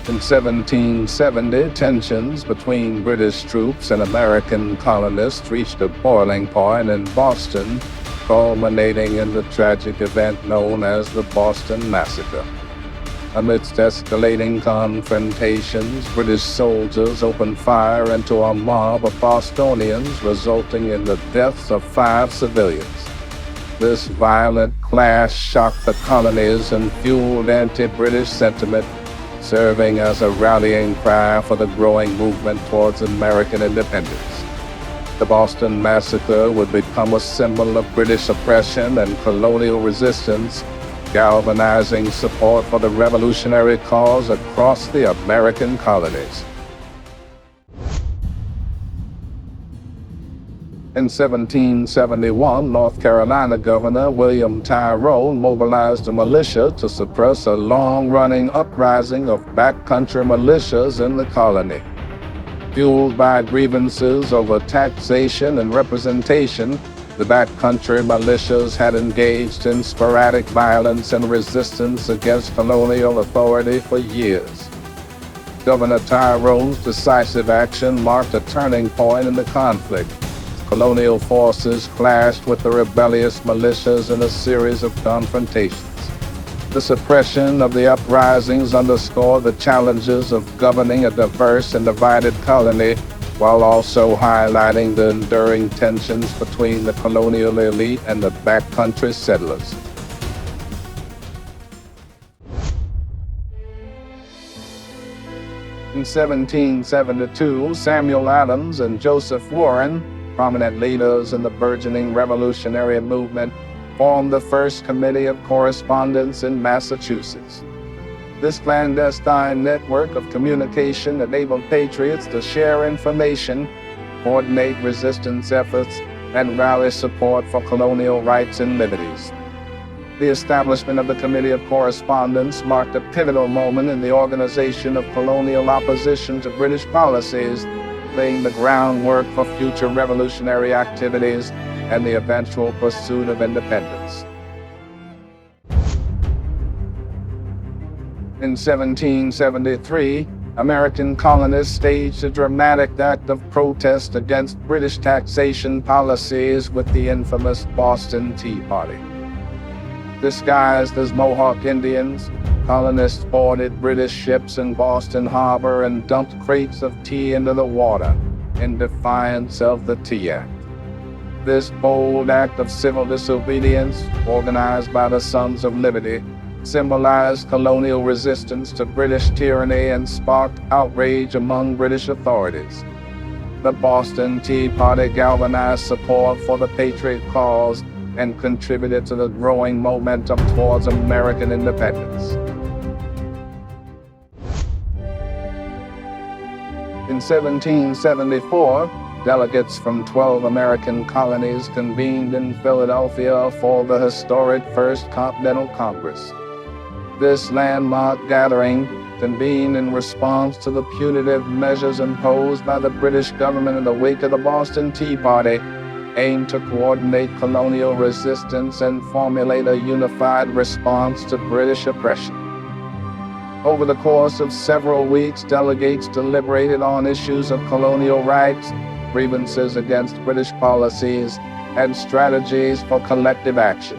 In 1770, tensions between British troops and American colonists reached a boiling point in Boston, culminating in the tragic event known as the Boston Massacre. Amidst escalating confrontations, British soldiers opened fire into a mob of Bostonians, resulting in the deaths of 5 civilians. This violent clash shocked the colonies and fueled anti-British sentiment, serving as a rallying cry for the growing movement towards American independence. The Boston Massacre would become a symbol of British oppression and colonial resistance, galvanizing support for the revolutionary cause across the American colonies. In 1771, North Carolina Governor William Tyrone mobilized a militia to suppress a long-running uprising of backcountry militias in the colony. Fueled by grievances over taxation and representation, the backcountry militias had engaged in sporadic violence and resistance against colonial authority for years. Governor Tyrone's decisive action marked a turning point in the conflict. Colonial forces clashed with the rebellious militias in a series of confrontations. The suppression of the uprisings underscored the challenges of governing a diverse and divided colony, while also highlighting the enduring tensions between the colonial elite and the backcountry settlers. In 1772, Samuel Adams and Joseph Warren, prominent leaders in the burgeoning revolutionary movement, formed the first Committee of Correspondence in Massachusetts. This clandestine network of communication enabled patriots to share information, coordinate resistance efforts, and rally support for colonial rights and liberties. The establishment of the Committee of Correspondence marked a pivotal moment in the organization of colonial opposition to British policies, laying the groundwork for future revolutionary activities and the eventual pursuit of independence. In 1773, American colonists staged a dramatic act of protest against British taxation policies with the infamous Boston Tea Party. Disguised as Mohawk Indians, colonists boarded British ships in Boston Harbor and dumped crates of tea into the water in defiance of the Tea Act. This bold act of civil disobedience, organized by the Sons of Liberty, symbolized colonial resistance to British tyranny and sparked outrage among British authorities. The Boston Tea Party galvanized support for the Patriot cause and contributed to the growing momentum towards American independence. In 1774, delegates from 12 American colonies convened in Philadelphia for the historic First Continental Congress. This landmark gathering, convened in response to the punitive measures imposed by the British government in the wake of the Boston Tea Party, aimed to coordinate colonial resistance and formulate a unified response to British oppression. Over the course of several weeks, delegates deliberated on issues of colonial rights, grievances against British policies, and strategies for collective action.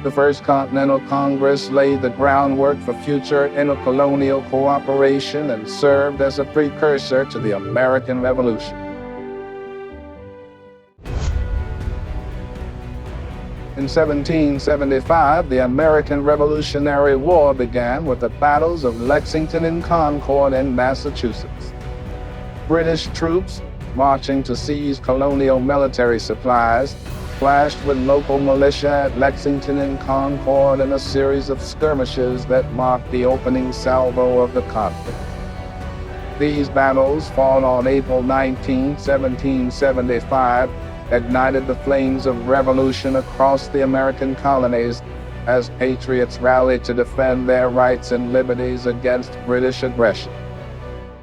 The First Continental Congress laid the groundwork for future intercolonial cooperation and served as a precursor to the American Revolution. In 1775, the American Revolutionary War began with the battles of Lexington and Concord in Massachusetts. British troops, marching to seize colonial military supplies, clashed with local militia at Lexington and Concord in a series of skirmishes that marked the opening salvo of the conflict. These battles, fought on April 19, 1775, ignited the flames of revolution across the American colonies as patriots rallied to defend their rights and liberties against British aggression.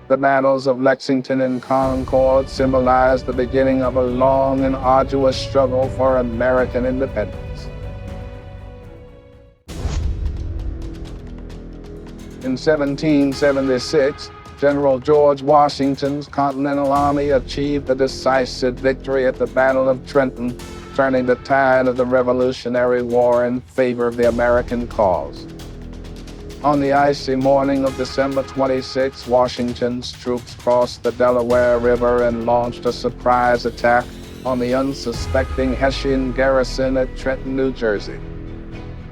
The battles of Lexington and Concord symbolized the beginning of a long and arduous struggle for American independence. In 1776, General George Washington's Continental Army achieved a decisive victory at the Battle of Trenton, turning the tide of the Revolutionary War in favor of the American cause. On the icy morning of December 26, Washington's troops crossed the Delaware River and launched a surprise attack on the unsuspecting Hessian garrison at Trenton, New Jersey.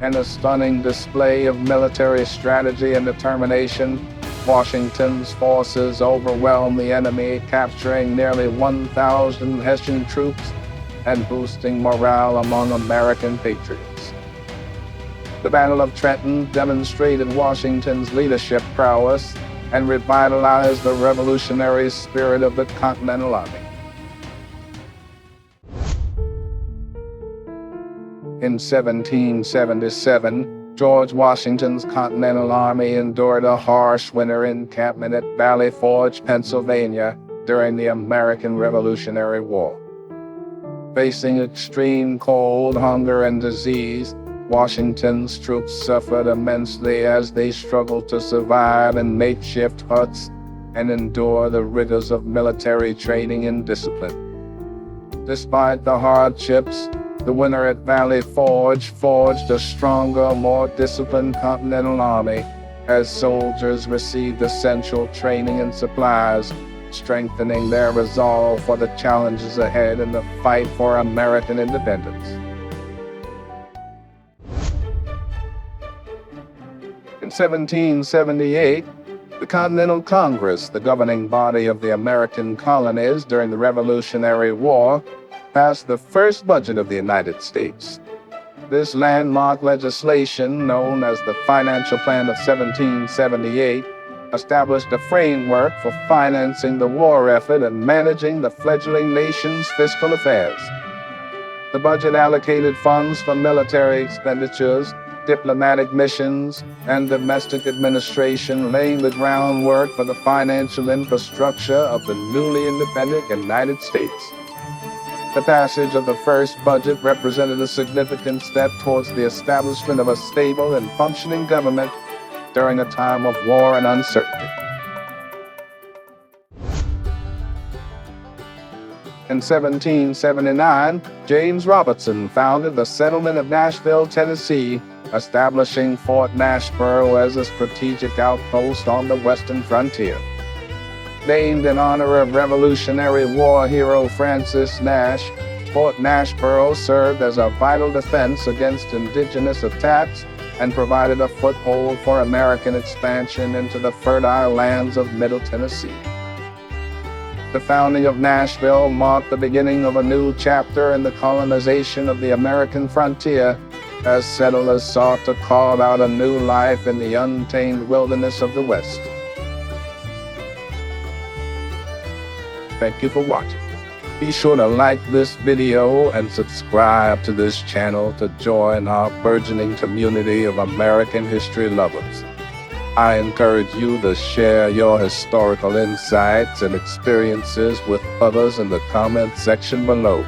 In a stunning display of military strategy and determination, Washington's forces overwhelmed the enemy, capturing nearly 1,000 Hessian troops and boosting morale among American patriots. The Battle of Trenton demonstrated Washington's leadership prowess and revitalized the revolutionary spirit of the Continental Army. In 1777, George Washington's Continental Army endured a harsh winter encampment at Valley Forge, Pennsylvania, during the American Revolutionary War. Facing extreme cold, hunger, and disease, Washington's troops suffered immensely as they struggled to survive in makeshift huts and endure the rigors of military training and discipline. Despite the hardships, the winter at Valley Forge forged a stronger, more disciplined Continental Army as soldiers received essential training and supplies, strengthening their resolve for the challenges ahead in the fight for American independence. In 1778, the Continental Congress, the governing body of the American colonies during the Revolutionary War, passed the first budget of the United States. This landmark legislation, known as the Financial Plan of 1778, established a framework for financing the war effort and managing the fledgling nation's fiscal affairs. The budget allocated funds for military expenditures, diplomatic missions, and domestic administration, laying the groundwork for the financial infrastructure of the newly independent United States. The passage of the first budget represented a significant step towards the establishment of a stable and functioning government during a time of war and uncertainty. In 1779, James Robertson founded the settlement of Nashville, Tennessee, establishing Fort Nashboro as a strategic outpost on the western frontier. Named in honor of Revolutionary War hero Francis Nash, Fort Nashboro served as a vital defense against indigenous attacks and provided a foothold for American expansion into the fertile lands of Middle Tennessee. The founding of Nashville marked the beginning of a new chapter in the colonization of the American frontier as settlers sought to carve out a new life in the untamed wilderness of the West. Thank you for watching. Be sure to like this video and subscribe to this channel to join our burgeoning community of American history lovers. I encourage you to share your historical insights and experiences with others in the comment section below.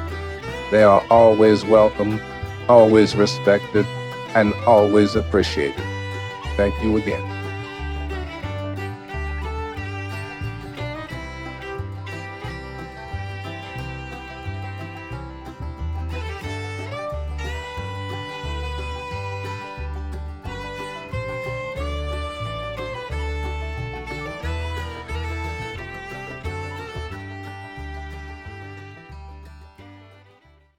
They are always welcome, always respected, and always appreciated. Thank you again.